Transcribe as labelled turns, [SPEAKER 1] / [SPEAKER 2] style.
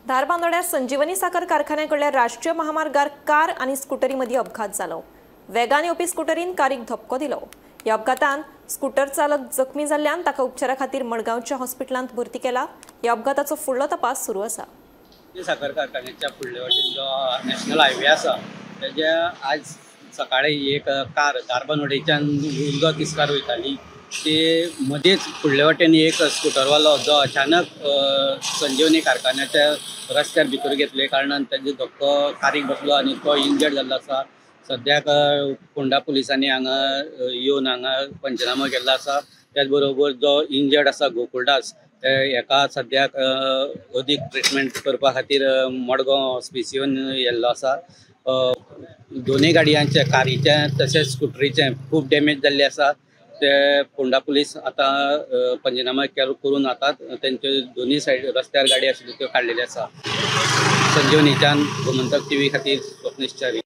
[SPEAKER 1] धारबांदोड्यात संजीवनी साखर कारखान्याकडल्या राष्ट्रीय महामार्गार कार आणि स्कूटरीमध्ये अपघात जालो। वेगान येवपी स्कूटरीन कारीक धपको दिलो। या अपघातात स्कूटर चालक जखमी जाल्ल्यान ताका उपचारा खातीर मडगांवच्या हॉस्पिटलांत भरती केला। या अपघाताचो फुडलो तपास सुरू आसा।
[SPEAKER 2] साखर कारखान्याच्या फुडले वटेन जो नॅशनल हायवे आसा तेजे आज सकाळी एक कार धारबांदोडेच्यान उदक तिस्कार वयताली ते मध्येच फुडले वटेन एक स्कूटरवालो जो अचानक संजीवनी कारखान्याच्या रस्त्यार भितर घेतले कारणान ताजे धक्को कारीक बसलो आणि तो इंजर्ड जाल्लो आसा। सद्याक फोंडा पुलिसांनी हांगा येवन हांगा पंचनामा केल्लो आसा। त्याच बरोबर जो इंजर्ड आसा गोकुळदास एका सद्याक अदीक ट्रीटमेंट करपा खातीर मडगांव हॉस्पिटलांत येल्लो आसा। दोनूय गाडयांचे कारीचे तशेंच स्कूटरीचे खूब डॅमेज जाल्ले आसा। ते फोंडा पुलीस आता पंचनामा करून आता त्यांचे दोन्ही साइड रस्त्यार गाडी आशिल्ल्यो त्यो काडलेल्यो आसा। संजीवनीच्यान गोमंतक टीव्ही खातीर स्वप्नेश च्यारी।